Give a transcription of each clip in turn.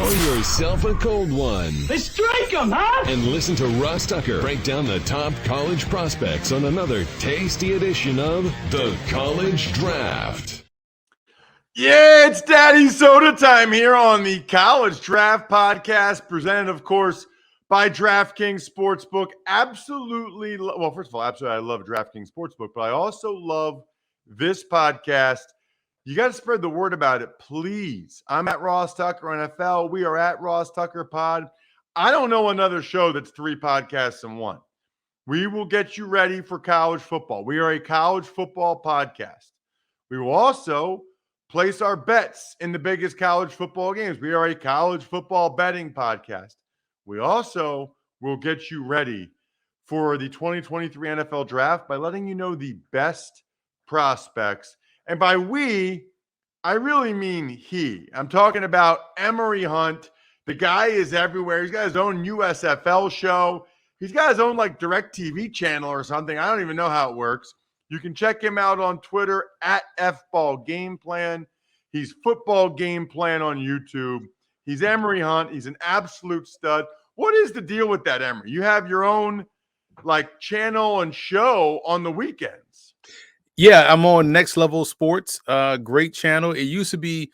Pour yourself a cold one. Let's strike 'em, huh? And listen to Ross Tucker break down the top college prospects on another tasty edition of The College Draft. Yeah, it's Daddy Soda time here on the College Draft Podcast, presented, of course, by DraftKings Sportsbook. Absolutely, well, first of all, absolutely, I love DraftKings Sportsbook, but I also love this podcast. You got to spread the word about it, please. I'm at Ross Tucker NFL. We are at Ross Tucker Pod. I don't know another show that's 3 podcasts in one. We will get you ready for college football. We are a college football podcast. We will also place our bets in the biggest college football games. We are a college football betting podcast. We also will get you ready for the 2023 NFL Draft by letting you know the best prospects. And by we, I really mean he. I'm talking about Emory Hunt. The guy is everywhere. He's got his own USFL show. He's got his own direct TV channel or something. I don't even know how it works. You can check him out on Twitter at FBallGamePlan. He's Football Game Plan on YouTube. He's Emory Hunt. He's an absolute stud. What is the deal with that, Emory? You have your own channel and show on the weekends. Yeah, I'm on Next Level Sports. Great channel. It used to be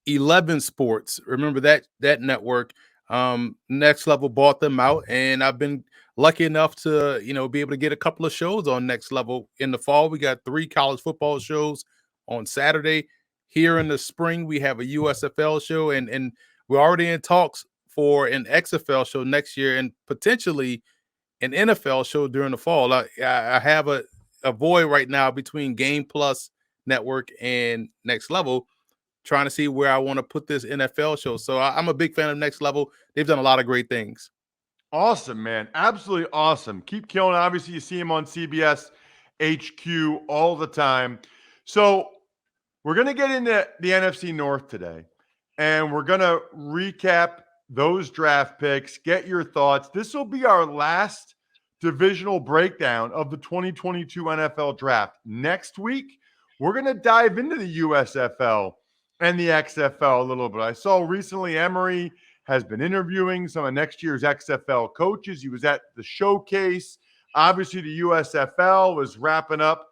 11 Sports. Remember that network? Next Level bought them out, and I've been lucky enough to be able to get a couple of shows on Next Level in the fall. We got 3 college football shows on Saturday. Here in the spring, we have a USFL show, and we're already in talks for an XFL show next year and potentially an NFL show during the fall. I have a void right now between Game Plus Network and Next Level, trying to see where I want to put this NFL show. So I'm a big fan of Next Level. They've done a lot of great things. Awesome, man. Absolutely awesome. Keep killing. Obviously, you see him on CBS HQ all the time. So we're going to get into the NFC North today, and we're going to recap those draft picks, get your thoughts. This will be our last divisional breakdown of the 2022 NFL Draft. Next week, we're going to dive into the USFL and the XFL a little bit. I saw recently Emory has been interviewing some of next year's XFL coaches. He was at the showcase. Obviously, the USFL was wrapping up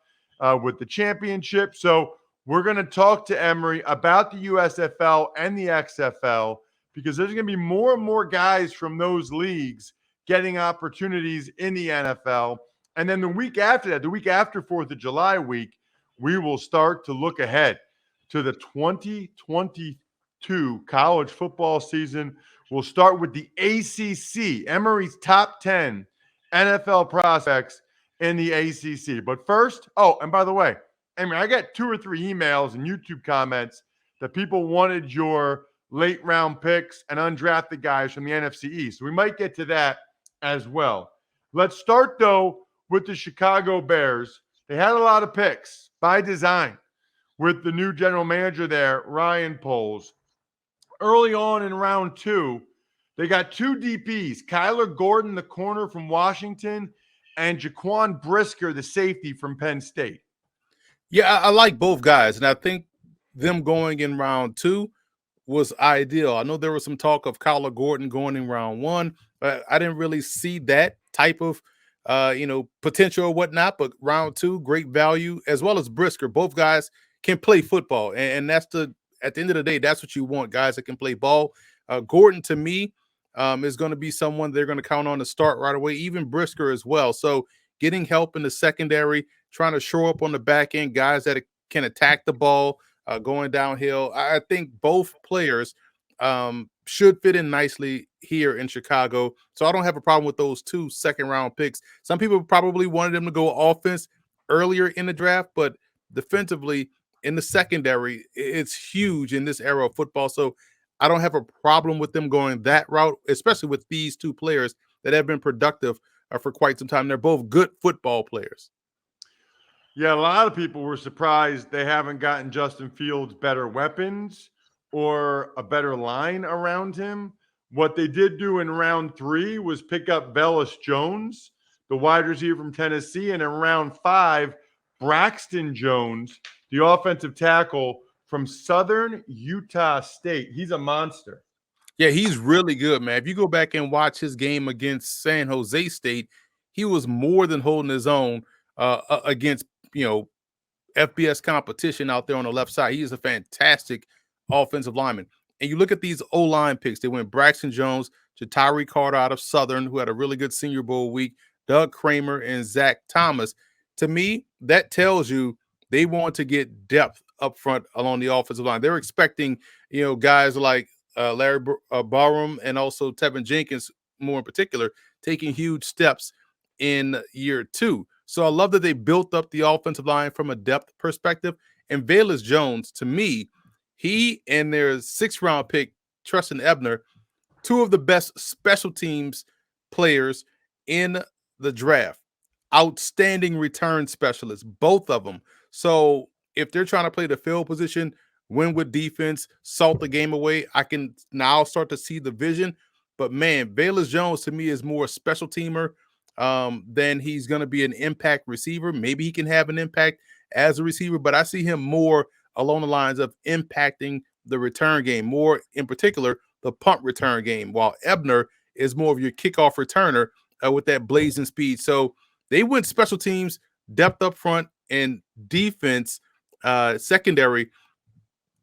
with the championship. So we're going to talk to Emory about the USFL and the XFL because there's going to be more and more guys from those leagues getting opportunities in the NFL. And then the week after that, the week after 4th of July week, we will start to look ahead to the 2022 college football season. We'll start with the ACC, Emory's top 10 NFL prospects in the ACC. But first, and by the way, Emory, I got 2 or 3 emails and YouTube comments that people wanted your late round picks and undrafted guys from the NFC East. So we might get to that as well. Let's start, though, with the Chicago Bears. They had a lot of picks by design with the new general manager there, Ryan Poles. Early on in round 2, they got 2 DPs, Kyler Gordon, the corner from Washington, and Jaquan Brisker, the safety from Penn State. Yeah, I like both guys, and I think them going in round 2 was ideal. I know there was some talk of Kyler Gordon going in round 1, but I didn't really see that type of potential or whatnot. But round 2, great value, as well as Brisker. Both guys can play football, and that's at the end of the day, that's what you want, guys that can play ball. Gordon, to me, is going to be someone they're going to count on to start right away, even Brisker as well. So getting help in the secondary, trying to shore up on the back end, guys that can attack the ball, going downhill. I think both players should fit in nicely here in Chicago. So I don't have a problem with those 2 second-round picks. Some people probably wanted them to go offense earlier in the draft, but defensively in the secondary, it's huge in this era of football. So I don't have a problem with them going that route, especially with these 2 players that have been productive for quite some time. They're both good football players. Yeah, a lot of people were surprised they haven't gotten Justin Fields better weapons or a better line around him. What they did do in round 3 was pick up Velus Jones, the wide receiver from Tennessee, and in round 5, Braxton Jones, the offensive tackle from Southern Utah State. He's a monster. Yeah, he's really good, man. If you go back and watch his game against San Jose State, he was more than holding his own against, FBS competition out there on the left side. He is a fantastic offensive lineman. And you look at these O-line picks. They went Braxton Jones, Jaquari Roberson out of Southern, who had a really good Senior Bowl week, Doug Kramer, and Zach Thomas. To me, that tells you they want to get depth up front along the offensive line. They're expecting, guys like Larry Barham and also Tevin Jenkins, more in particular, taking huge steps in year 2. So I love that they built up the offensive line from a depth perspective. And Velus Jones, to me, he and their 6th-round pick, Treston Ebner, 2 of the best special teams players in the draft. Outstanding return specialists, both of them. So if they're trying to play the field position, win with defense, salt the game away, I can now start to see the vision. But, man, Velus Jones, to me, is more a special teamer than he's going to be an impact receiver. Maybe he can have an impact as a receiver, but I see him more along the lines of impacting the return game, more in particular the punt return game, while Ebner is more of your kickoff returner with that blazing speed. So they went special teams, depth up front, and defense secondary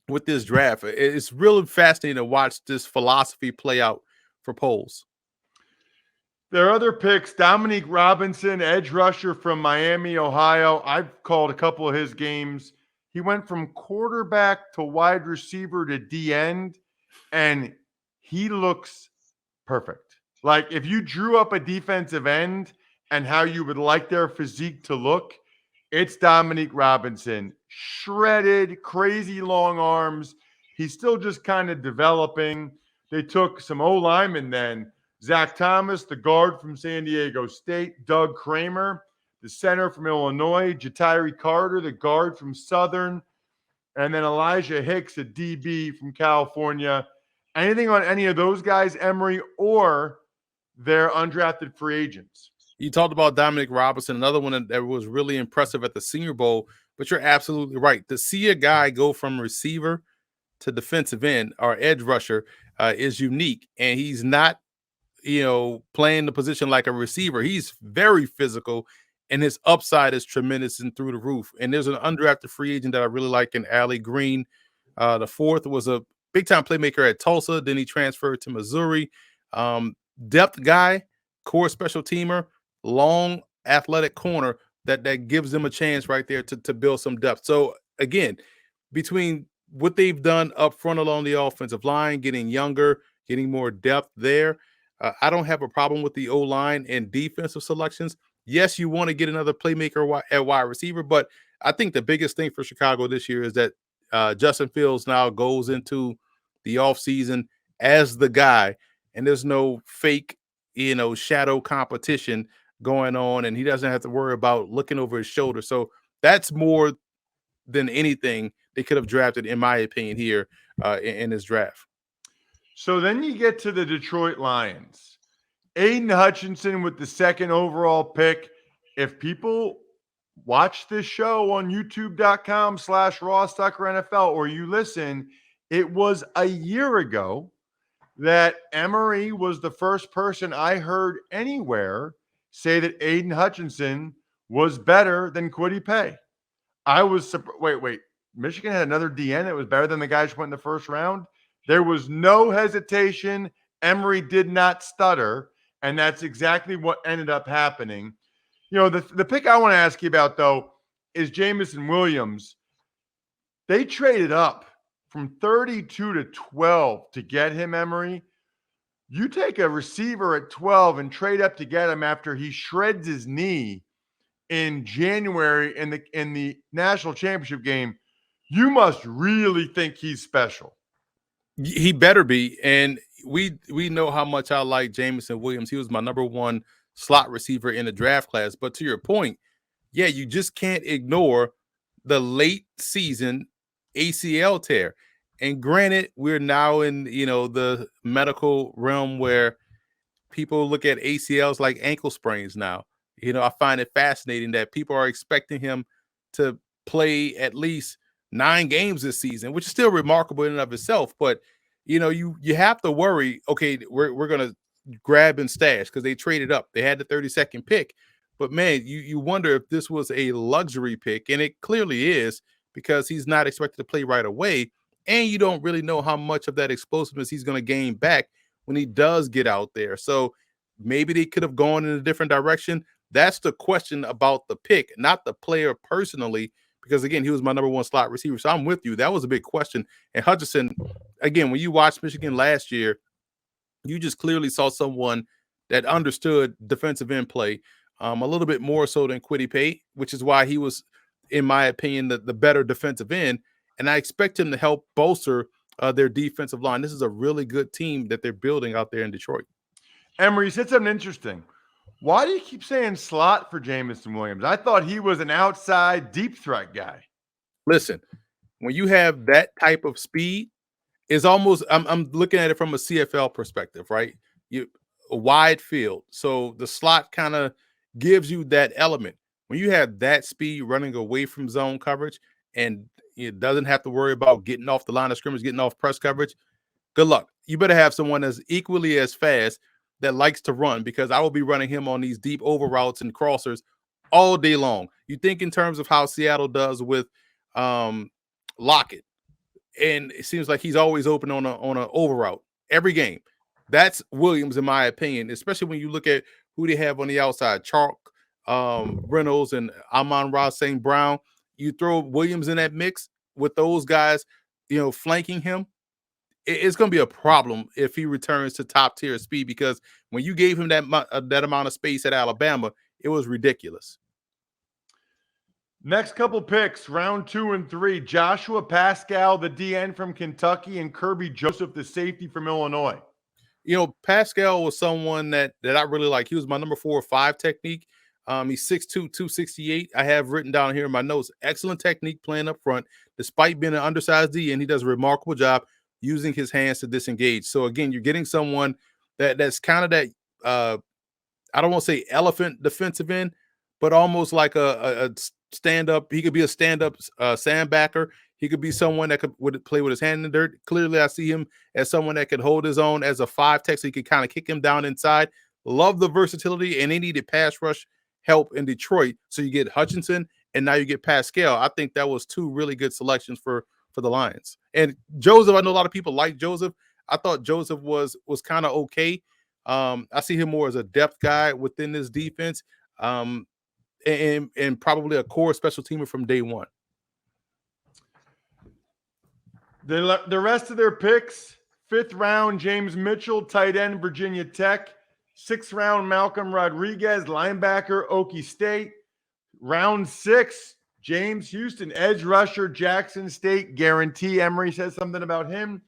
with this draft. It's really fascinating to watch this philosophy play out for Poles. There are other picks. Dominick Robertson, edge rusher from Miami, Ohio. I've called a couple of his games. He went from quarterback to wide receiver to D end, and he looks perfect. Like if you drew up a defensive end and how you would like their physique to look, it's Dominick Robertson. Shredded, crazy long arms. He's still just kind of developing. They took some O-linemen then. Zach Thomas, the guard from San Diego State, Doug Kramer, the center from Illinois, Jatiri Carter, the guard from Southern, and then Elijah Hicks, a DB from California. Anything on any of those guys, Emory, or their undrafted free agents? You talked about Dominick Robertson, another one that was really impressive at the Senior Bowl, but you're absolutely right. To see a guy go from receiver to defensive end or edge rusher is unique, and he's not playing the position like a receiver. He's very physical, and his upside is tremendous and through the roof. And there's an undrafted free agent that I really like in Allie Green. The 4th was a big-time playmaker at Tulsa. Then he transferred to Missouri. Depth guy, core special teamer, long athletic corner that gives them a chance right there to build some depth. So, again, between what they've done up front along the offensive line, getting younger, getting more depth there, I don't have a problem with the O-line and defensive selections. Yes, you want to get another playmaker at wide receiver, but I think the biggest thing for Chicago this year is that Justin Fields now goes into the offseason as the guy, and there's no fake, shadow competition going on, and he doesn't have to worry about looking over his shoulder. So that's more than anything they could have drafted, in my opinion, here in this draft. So then you get to the Detroit Lions. Aiden Hutchinson with the 2nd overall pick. If people watch this show on youtube.com/RossTuckerNFL or you listen, it was a year ago that Emory was the first person I heard anywhere say that Aiden Hutchinson was better than Kwity Paye. I was surprised. Wait. Michigan had another DN that was better than the guys who went in the first round? There was no hesitation. Emory did not stutter, and that's exactly what ended up happening. The pick I want to ask you about, though, is Jamison Williams. They traded up from 32 to 12 to get him, Emory. You take a receiver at 12 and trade up to get him after he shreds his knee in January in the national championship game. You must really think he's special. He better be. And we know how much I like Jamison Williams. He was my number 1 slot receiver in the draft class. But to your point, yeah, you just can't ignore the late season ACL tear. And granted, we're now in, the medical realm where people look at ACLs like ankle sprains now. I find it fascinating that people are expecting him to play at least 9 games this season, which is still remarkable in and of itself. But, you have to worry, okay, we're going to grab and stash because they traded up. They had the 32nd pick. But, man, you wonder if this was a luxury pick, and it clearly is because he's not expected to play right away, and you don't really know how much of that explosiveness he's going to gain back when he does get out there. So maybe they could have gone in a different direction. That's the question about the pick, not the player personally, because, again, he was my number one slot receiver. So I'm with you. That was a big question. And Hutchinson, again, when you watched Michigan last year, you just clearly saw someone that understood defensive end play a little bit more so than Kwity Paye, which is why he was, in my opinion, the better defensive end. And I expect him to help bolster their defensive line. This is a really good team that they're building out there in Detroit. Emory, you said something interesting. Why do you keep saying slot for Jamison Williams? I thought he was an outside deep threat guy. Listen, when you have that type of speed, it's almost I'm looking at it from a CFL perspective, right? A wide field. So the slot kind of gives you that element. When you have that speed running away from zone coverage and it doesn't have to worry about getting off the line of scrimmage, getting off press coverage, good luck. You better have someone that's equally as fast that likes to run, because I will be running him on these deep over routes and crossers all day long. You think in terms of how Seattle does with Lockett, and it seems like he's always open on an over route every game. That's Williams, in my opinion, especially when you look at who they have on the outside, Chalk, Reynolds, and Amon Ross St. Brown. You throw Williams in that mix with those guys, flanking him. It's going to be a problem if he returns to top tier speed, because when you gave him that amount of space at Alabama, it was ridiculous. Next couple picks, round 2 and 3, Joshua Pascal, the DN from Kentucky, and Kirby Joseph, the safety from Illinois. Pascal was someone that I really like. He was my number 4 or 5 technique. He's 6'2", 268. I have written down here in my notes, excellent technique playing up front. Despite being an undersized DN, he does a remarkable job using his hands to disengage. So, again, you're getting someone that's kind of that, I don't want to say elephant defensive end, but almost like a stand-up. He could be a stand-up sandbacker. He could be someone that would play with his hand in the dirt. Clearly, I see him as someone that could hold his own as a 5 tech, so he could kind of kick him down inside. Love the versatility, and they needed pass rush help in Detroit. So you get Hutchinson, and now you get Pascal. I think that was 2 really good selections for the Lions. And Joseph, I know a lot of people like Joseph. I thought Joseph was kind of okay. I see him more as a depth guy within this defense, and probably a core special teamer from day one. The rest of their picks, 5th round, James Mitchell, tight end, Virginia Tech. 6th round, Malcolm Rodriguez, linebacker, Okie State. Round 6, James Houston, edge rusher, Jackson State, guarantee. Emory says something about him.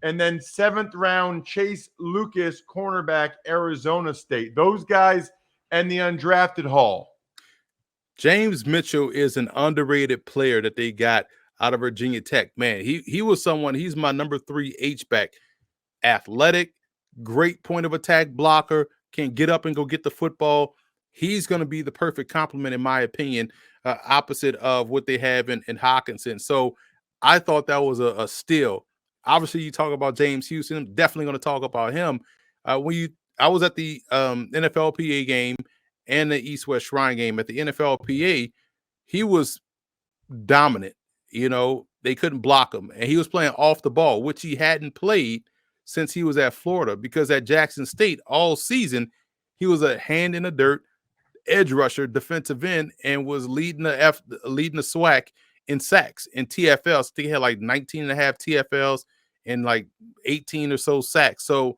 And then 7th round, Chase Lucas, cornerback, Arizona State. Those guys and the undrafted haul. James Mitchell is an underrated player that they got out of Virginia Tech. Man, he was someone, he's my number 3 H-back. Athletic, great point of attack blocker, can get up and go get the football. He's going to be the perfect complement, in my opinion, opposite of what they have in Hutchinson. So I thought that was a steal. Obviously, you talk about James Houston. I'm definitely going to talk about him. I was at the NFLPA game and the East-West Shrine game. At the NFLPA, he was dominant. They couldn't block him. And he was playing off the ball, which he hadn't played since he was at Florida, because at Jackson State all season, he was a hand in the dirt, edge rusher, defensive end, and was leading the SWAC in sacks and TFLs. I think he had like 19 and a half TFLs and like 18 or so sacks. So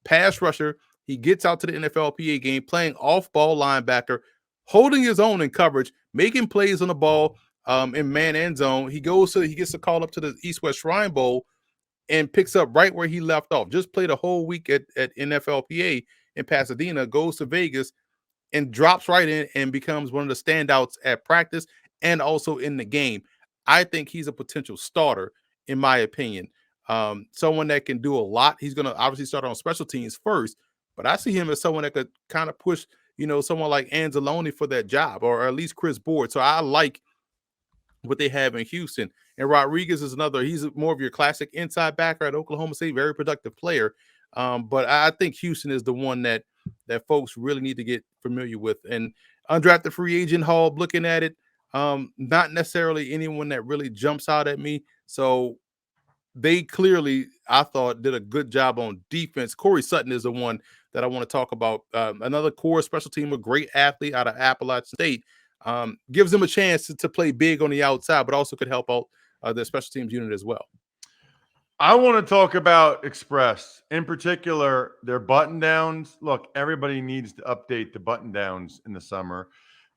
pass rusher, he gets out to the NFLPA game playing off-ball linebacker, holding his own in coverage, making plays on the ball in man and zone. He gets a call up to the East-West Shrine Bowl and picks up right where he left off. Just played a whole week at NFLPA in Pasadena, goes to Vegas, and drops right in and becomes one of the standouts at practice and also in the game. I think he's a potential starter, in my opinion. Someone that can do a lot. He's going to obviously start on special teams first, but I see him as someone that could kind of push, someone like Anzalone for that job, or at least Chris Board. So I like what they have in Houston. And Rodriguez is another. He's more of your classic inside backer at Oklahoma State, very productive player. But I think Houston is the one that folks really need to get familiar with. And undrafted free agent Hall, looking at it, not necessarily anyone that really jumps out at me. So they clearly, I thought, did a good job on defense. Corey Sutton is the one that I want to talk about. Another core special team, a great athlete out of Appalachian State. Gives them a chance to play big on the outside, but also could help out the special teams unit as well. I want to talk about Express, in particular, their button downs. Look, everybody needs to update the button downs in the summer.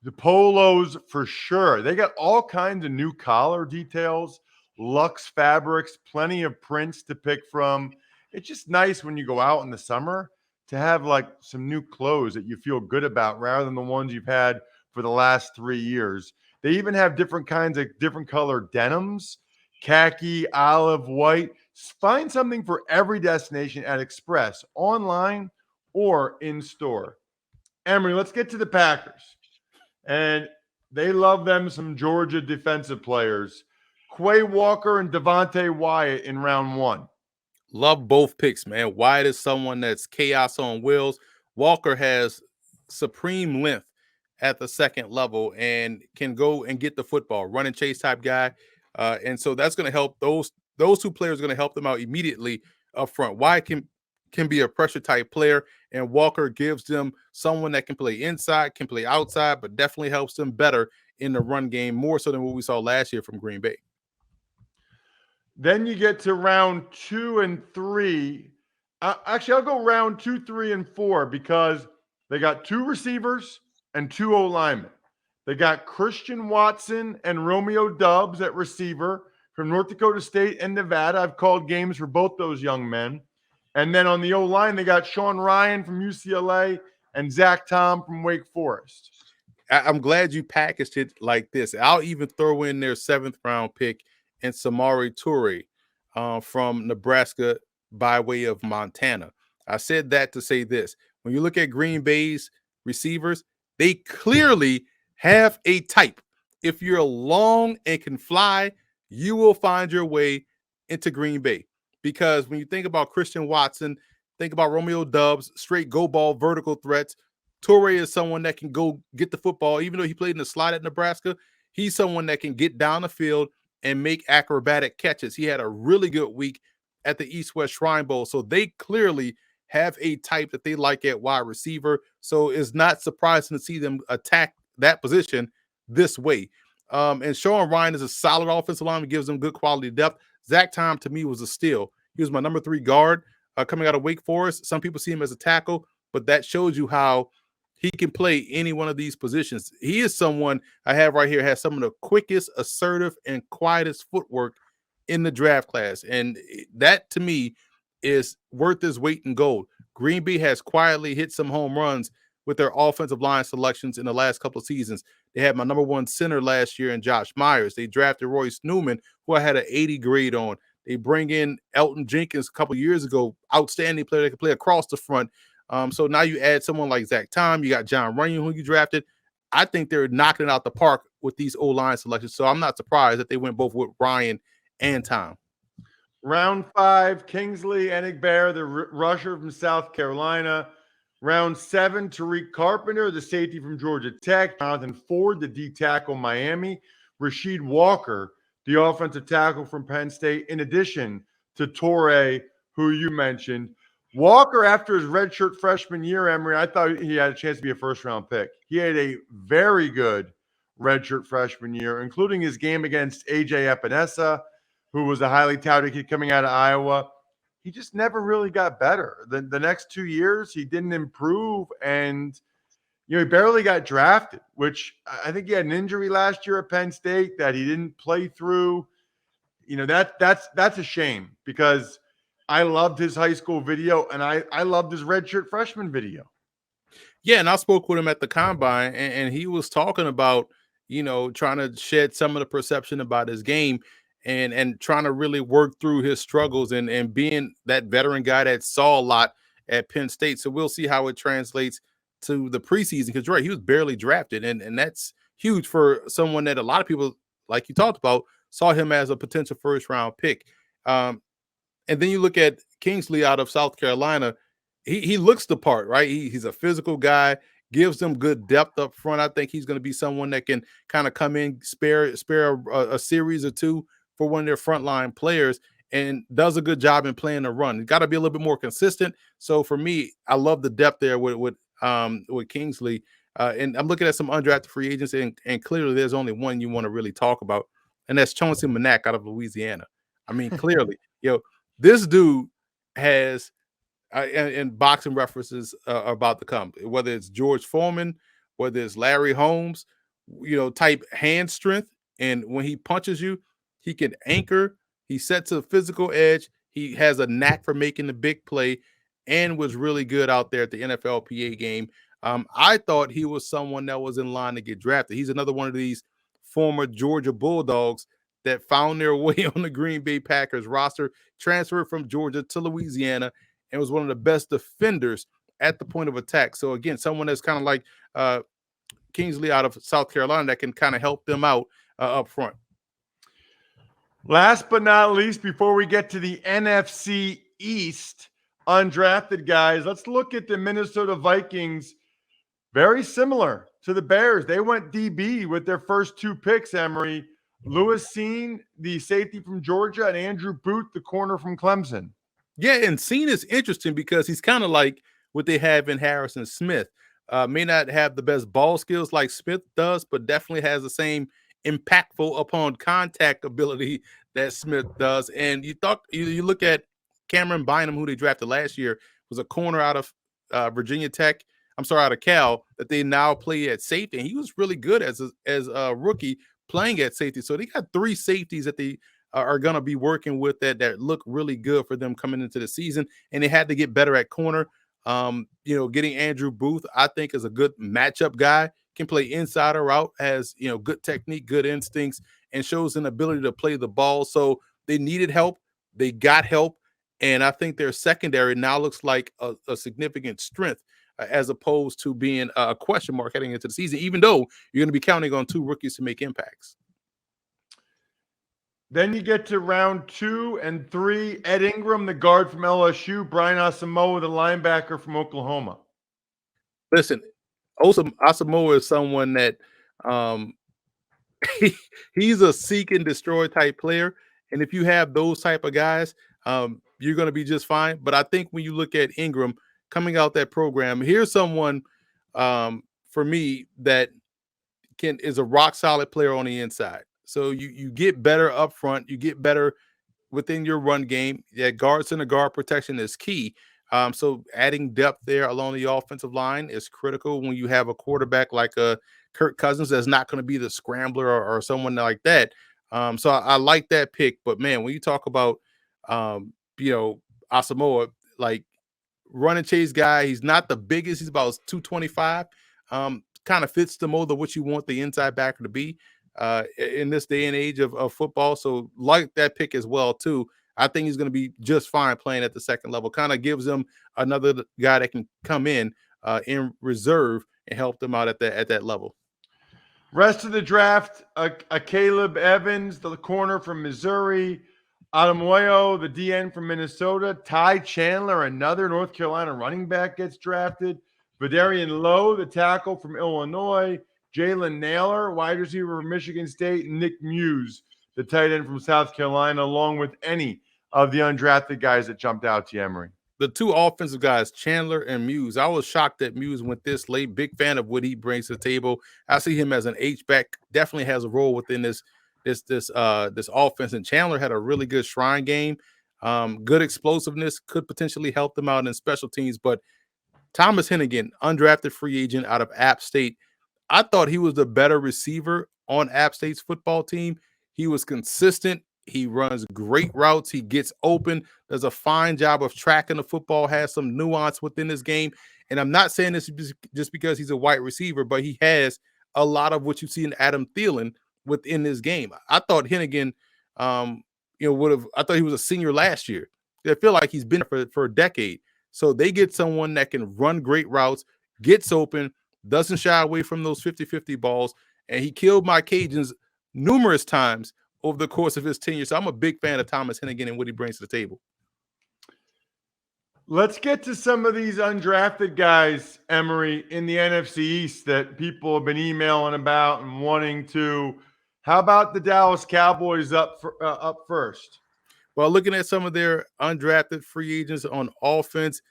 The polos, for sure. They got all kinds of new collar details, luxe fabrics, plenty of prints to pick from. It's just nice when you go out in the summer to have like some new clothes that you feel good about rather than the ones you've had for the last 3 years. They even have different kinds of different color denims, khaki, olive, white. Find something for every destination at Express, online or in store. Emory, let's get to the Packers. And they love them some Georgia defensive players. Quay Walker and Devontae Wyatt in round 1. Love both picks, man. Wyatt is someone that's chaos on wheels. Walker has supreme length at the second level and can go and get the football, run and chase type guy. And so that's going to help those two players are going to help them out immediately up front. Wyatt can be a pressure type player, and Walker gives them someone that can play inside, can play outside, but definitely helps them better in the run game, more so than what we saw last year from Green Bay. Then you get to round 2 and 3. Actually, I'll go round 2, 3, and 4 because they got 2 receivers and 2 O-linemen. They got Christian Watson and Romeo Doubs at receiver from North Dakota State and Nevada. I've called games for both those young men. And then on the O-line, they got Sean Ryan from UCLA and Zach Tom from Wake Forest. I'm glad you packaged it like this. I'll even throw in their 7th round pick and Samori Toure from Nebraska by way of Montana. I said that to say this. When you look at Green Bay's receivers, they clearly have a type. If you're long and can fly, you will find your way into Green Bay. Because when you think about Christian Watson, think about Romeo Doubs, straight go ball, vertical threats. Toure is someone that can go get the football. Even though he played in the slot at Nebraska, he's someone that can get down the field and make acrobatic catches. He had a really good week at the East-West Shrine Bowl. So they clearly have a type that they like at wide receiver. So it's not surprising to see them attack that position this way. And Sean Ryan is a solid offensive lineman, gives them good quality depth. Zach Tom, to me, was a steal. He was my number 3 guard coming out of Wake Forest. Some people see him as a tackle, but that shows you how he can play any one of these positions. He is someone I have right here, has some of the quickest, assertive, and quietest footwork in the draft class. And that, to me, is worth his weight in gold. Green Bay has quietly hit some home runs with their offensive line selections in the last couple of seasons. They had my number 1 center last year in Josh Myers. They drafted Royce Newman, who I had an 80 grade on. They bring in Elton Jenkins a couple of years ago, outstanding player that can play across the front. So now you add someone like Zach Tom. You got John Runyon, who you drafted. I think they're knocking it out the park with these O-line selections. So I'm not surprised that they went both with Ryan and Tom. Round 5, Kingsley Enagbare, the rusher from South Carolina. Round 7, Tariq Carpenter, the safety from Georgia Tech. Jonathan Ford, the D tackle, Miami. Rasheed Walker, the offensive tackle from Penn State, in addition to Toure, who you mentioned. Walker, after his redshirt freshman year, Emory, I thought he had a chance to be a first-round pick. He had a very good redshirt freshman year, including his game against A.J. Epinesa, who was a highly touted kid coming out of Iowa. He just never really got better. The next 2 years, he didn't improve, and he barely got drafted, which I think he had an injury last year at Penn State that he didn't play through. That's a shame because I loved his high school video, and I loved his redshirt freshman video. Yeah, and I spoke with him at the Combine, and he was talking about, trying to shed some of the perception about his game and trying to really work through his struggles and being that veteran guy that saw a lot at Penn State. So we'll see how it translates to the preseason because, right, he was barely drafted, and that's huge for someone that a lot of people like you talked about, saw him as a potential first-round pick. And then you look at Kingsley out of South Carolina. He looks the part, right? He's a physical guy, gives them good depth up front. I think he's going to be someone that can kind of come in, spare a series or two for one of their frontline players, and does a good job in playing the run. Got to be a little bit more consistent. So for me, I love the depth there with Kingsley. And I'm looking at some undrafted free agents, and clearly there's only one you want to really talk about, and that's Chauncey Manak out of Louisiana. I mean, clearly, this dude has, and boxing references are about to come, whether it's George Foreman, whether it's Larry Holmes, type hand strength. And when he punches you, he can anchor. He sets a physical edge. He has a knack for making the big play, and was really good out there at the NFLPA game. I thought he was someone that was in line to get drafted. He's another one of these former Georgia Bulldogs that found their way on the Green Bay Packers roster, transferred from Georgia to Louisiana, and was one of the best defenders at the point of attack. So again, someone that's kind of like Kingsley out of South Carolina that can kind of help them out up front. Last but not least, before we get to the NFC East undrafted guys, let's look at the Minnesota Vikings. Very similar to the Bears. They went DB with their first two picks, Emory. Lewis Cine, the safety from Georgia, and Andrew Booth, the corner from Clemson. Yeah, and Cine is interesting because he's kind of like what they have in Harrison Smith. May not have the best ball skills like Smith does, but definitely has the same impactful upon contact ability that Smith does. And you look at Cameron Bynum, who they drafted last year, was a corner out of Virginia Tech. Out of Cal, that they now play at safety, and he was really good as a rookie playing at safety. So they got three safeties that they are going to be working with that look really good for them coming into the season, and they had to get better at corner. Getting Andrew Booth, I think, is a good matchup guy. Can play inside or out, has good technique, good instincts, and shows an ability to play the ball. So they needed help, they got help, and I think their secondary now looks like a significant strength, as opposed to being a question mark heading into the season, even though you're going to be counting on two rookies to make impacts. Then you get to round 2 and 3. Ed Ingram, the guard from LSU. Brian Asamoah, the linebacker from Oklahoma. Listen, Asamoah is someone that he's a seek and destroy type player. And if you have those type of guys, you're going to be just fine. But I think when you look at Ingram, coming out that program, here's someone for me that is a rock solid player on the inside. So you get better up front, you get better within your run game. Yeah, guards and the guard protection is key. So adding depth there along the offensive line is critical when you have a quarterback like Kirk Cousins that's not going to be the scrambler or someone like that. So I like that pick. But man, when you talk about Asamoah, like, run and chase guy, he's not the biggest, he's about 225. Kind of fits the mold of what you want the inside backer to be in this day and age of football. So like that pick as well too. I think he's going to be just fine playing at the second level. Kind of gives them another guy that can come in reserve and help them out at that level. Rest of the draft, a Caleb Evans, the corner from Missouri. Adamoyo, the DN from Minnesota. Ty Chandler, another North Carolina running back, gets drafted. Vidarian Lowe, the tackle from Illinois. Jalen Naylor, wide receiver from Michigan State. And Nick Muse, the tight end from South Carolina, along with any of the undrafted guys that jumped out to Emory. The two offensive guys, Chandler and Muse. I was shocked that Muse went this late. Big fan of what he brings to the table. I see him as an H-back. Definitely has a role within this offense. And Chandler had a really good shrine game, good explosiveness, could potentially help them out in special teams. But Thomas Hennigan, undrafted free agent out of App State, I thought he was the better receiver on App State's football team. He was consistent. He runs great routes. He gets open, does a fine job of tracking the football, has some nuance within his game. And I'm not saying this just because he's a wide receiver, but he has a lot of what you see in Adam Thielen within this game. I thought Hennigan, I thought he was a senior last year. I feel like he's been for a decade. So they get someone that can run great routes, gets open, doesn't shy away from those 50-50 balls. And he killed my Cajuns numerous times over the course of his tenure. So I'm a big fan of Thomas Hennigan and what he brings to the table. Let's get to some of these undrafted guys, Emory, in the NFC East that people have been emailing about and wanting to. How about the Dallas Cowboys up first? Well, looking at some of their undrafted free agents on offense,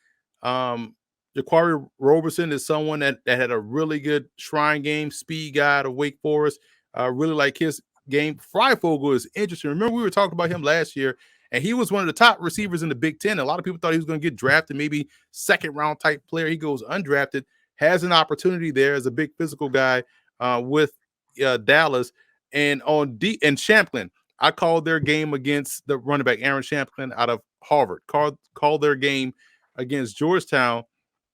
Jaquari Roberson is someone that had a really good shrine game, speed guy to Wake Forest. Really like his game. Freifogel is interesting. Remember, we were talking about him last year, and he was one of the top receivers in the Big Ten. A lot of people thought he was going to get drafted, maybe second-round type player. He goes undrafted, has an opportunity there as a big physical guy with Dallas. And and Champlain, I called their game against the running back Aaron Champlain out of Harvard. Called their game against Georgetown,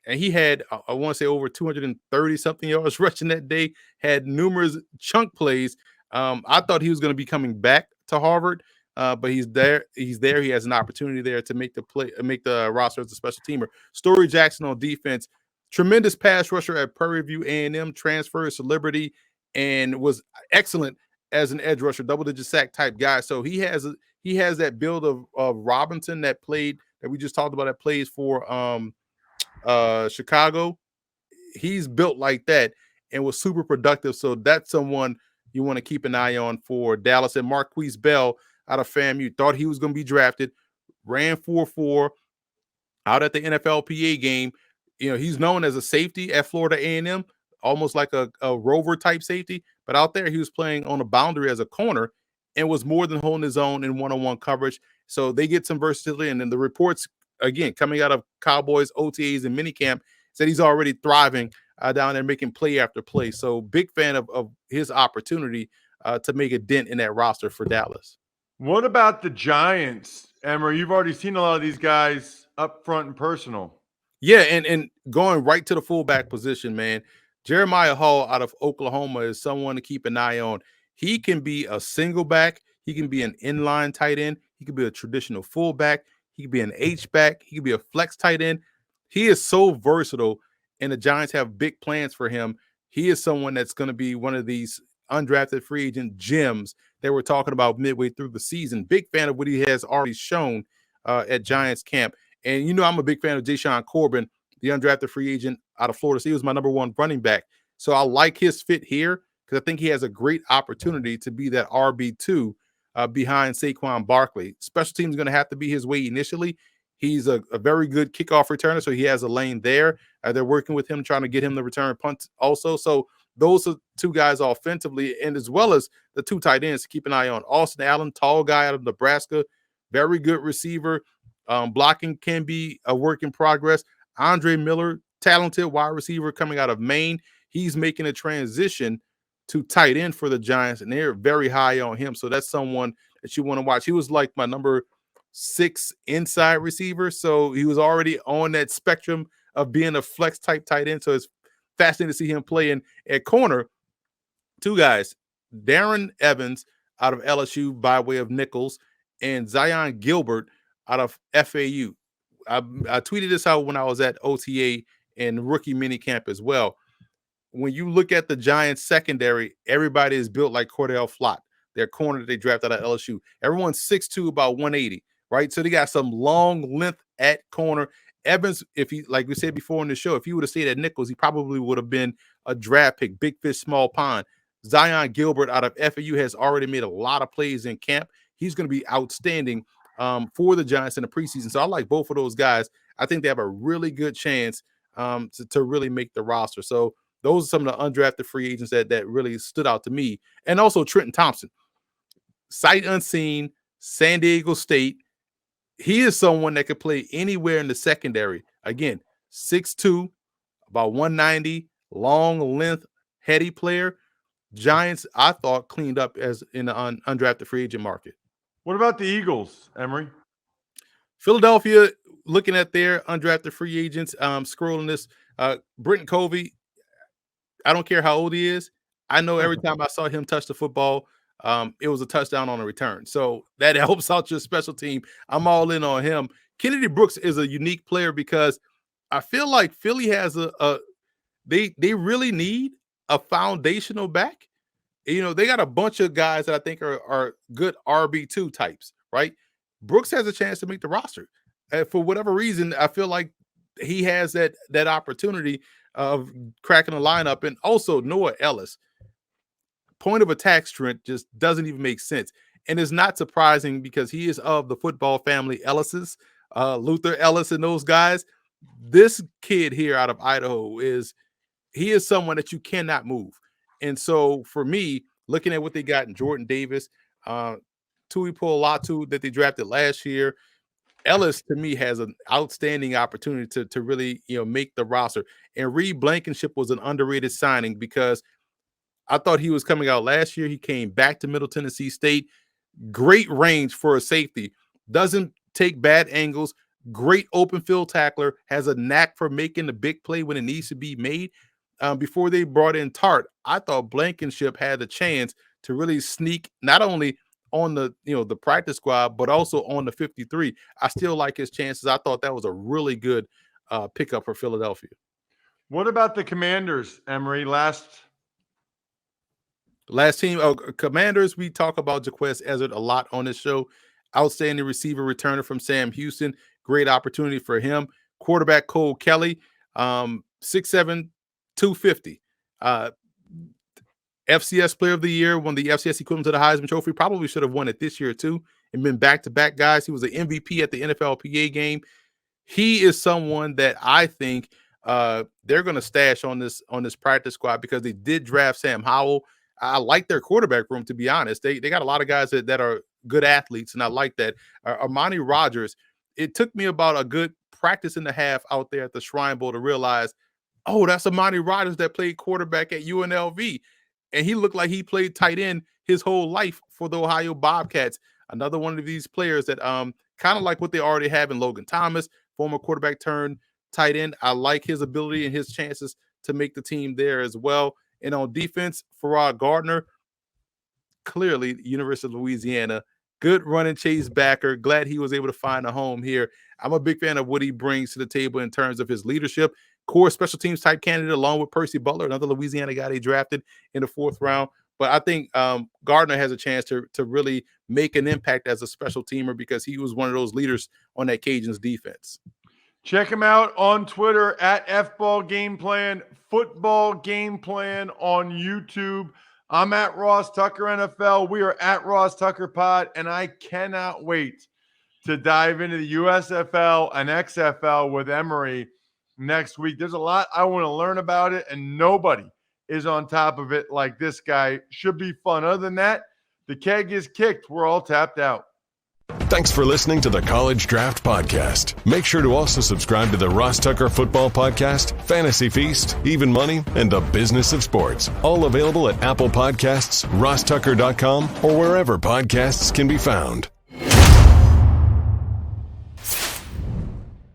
and he had, I want to say, over 230-something yards rushing that day, had numerous chunk plays. I thought he was going to be coming back to Harvard, but he's there. He has an opportunity there to make the roster as a special teamer. Story Jackson on defense, tremendous pass rusher at Prairie View A&M, transfers to Liberty, and was excellent as an edge rusher, double-digit sack type guy. So he has that build of Robinson that we just talked about, that plays for Chicago. He's built like that and was super productive. So that's someone you want to keep an eye on for Dallas. And Marquise Bell out of FAMU, thought he was going to be drafted, ran 4.4 out at the NFLPA game. He's known as a safety at Florida A&M, almost like a rover type safety, but out there he was playing on a boundary as a corner and was more than holding his own in one-on-one coverage. So they get some versatility. And then the reports, again, coming out of Cowboys, OTAs, and minicamp, said he's already thriving down there, making play after play. So big fan of his opportunity to make a dent in that roster for Dallas. What about the Giants, Emory? You've already seen a lot of these guys up front and personal. Yeah, and going right to the fullback position, man. Jeremiah Hall out of Oklahoma is someone to keep an eye on. He can be a single back. He can be an inline tight end. He could be a traditional fullback. He could be an H-back. He could be a flex tight end. He is so versatile, and the Giants have big plans for him. He is someone that's going to be one of these undrafted free agent gems that we're talking about midway through the season. Big fan of what he has already shown at Giants camp. And, I'm a big fan of Jashaun Corbin, the undrafted free agent out of Florida. So he was my number one running back. So I like his fit here because I think he has a great opportunity to be that RB2 behind Saquon Barkley. Special teams is going to have to be his way initially. He's a very good kickoff returner, so he has a lane there. They're working with him, trying to get him the return punt also. So those are two guys offensively, and as well as the two tight ends to keep an eye on. Austin Allen, tall guy out of Nebraska, very good receiver. Blocking can be a work in progress. Andre Miller, talented wide receiver coming out of Maine. He's making a transition to tight end for the Giants, and they're very high on him. So that's someone that you want to watch. He was like my number 6 inside receiver. So he was already on that spectrum of being a flex type tight end. So it's fascinating to see him playing at corner. Two guys, Darren Evans out of LSU by way of Nichols, and Zion Gilbert out of FAU. I tweeted this out when I was at OTA and rookie minicamp as well. When you look at the Giants secondary, everybody is built like Cordell Flott, their corner that they drafted out of LSU. Everyone's 6'2", about 180, right? So they got some long length at corner. Evans, if he, like we said before in the show, if he would have stayed at Nichols, he probably would have been a draft pick, big fish, small pond. Zion Gilbert out of FAU has already made a lot of plays in camp. He's going to be outstanding for the Giants in the preseason. So I like both of those guys. I think they have a really good chance to really make the roster. So those are some of the undrafted free agents that really stood out to me. And also Trenton Thompson, sight unseen, San Diego State. He is someone that could play anywhere in the secondary. Again, 6'2", about 190, long length, heady player. Giants, I thought, cleaned up as in the undrafted free agent market. What about the Eagles, Emory? Philadelphia, looking at their undrafted free agents, scrolling this, Britton Covey, I don't care how old he is. I know every time I saw him touch the football, it was a touchdown on a return. So that helps out your special team. I'm all in on him. Kennedy Brooks is a unique player because I feel like Philly has they really need a foundational back. they got a bunch of guys that I think are good RB2 types, right? Brooks has a chance to make the roster. For whatever reason, I feel like he has that opportunity of cracking the lineup. And also Noah Ellis, point of attack strength just doesn't even make sense. And it's not surprising because he is of the football family Ellis's, Luther Ellis and those guys. This kid here out of Idaho is someone that you cannot move. And so for me, looking at what they got in Jordan Davis, Tui Puolatu that they drafted last year, Ellis to me has an outstanding opportunity to really make the roster. And Reed Blankenship was an underrated signing because I thought he was coming out last year. He came back to Middle Tennessee State. Great range for a safety. Doesn't take bad angles. Great open field tackler. Has a knack for making the big play when it needs to be made. Before they brought in Tart, I thought Blankenship had a chance to really sneak not only on the the practice squad, but also on the 53. I still like his chances. I thought that was a really good pickup for Philadelphia. What about the Commanders, Emory? Last team, Commanders, we talk about Jaquez Ezzard a lot on this show. Outstanding receiver returner from Sam Houston. Great opportunity for him. Quarterback Cole Kelly, 6'7", 250. FCS Player of the Year, won the FCS equivalent to the Heisman Trophy. Probably should have won it this year too and been back-to-back guys. He was an MVP at the NFLPA game. He is someone that I think they're going to stash on this practice squad because they did draft Sam Howell. I like their quarterback room, to be honest. They got a lot of guys that are good athletes, and I like that. Armani Rogers, it took me about a good practice and a half out there at the Shrine Bowl to realize, oh, that's Armani Rogers that played quarterback at UNLV. And he looked like he played tight end his whole life for the Ohio Bobcats. Another one of these players that kind of like what they already have in Logan Thomas, former quarterback turned tight end. I like his ability and his chances to make the team there as well. And on defense, Farrah Gardner, clearly University of Louisiana, good run and chase backer. Glad he was able to find a home here. I'm a big fan of what he brings to the table in terms of his leadership. Core special teams type candidate along with Percy Butler, another Louisiana guy they drafted in the 4th round. But I think Gardner has a chance to really make an impact as a special teamer because he was one of those leaders on that Cajuns defense. Check him out on Twitter at FBall Game Plan, Football Game Plan on YouTube. I'm at Ross Tucker NFL. We are at Ross Tucker Pod, and I cannot wait to dive into the USFL and XFL with Emory next week. There's a lot I want to learn about it, and nobody is on top of it like this guy. Should be fun. Other than that, the keg is kicked. We're all tapped out. Thanks for listening to the College Draft Podcast. Make sure to also subscribe to the Ross Tucker Football Podcast, Fantasy Feast, Even Money, and The Business of Sports. All available at Apple Podcasts, rosstucker.com, or wherever podcasts can be found.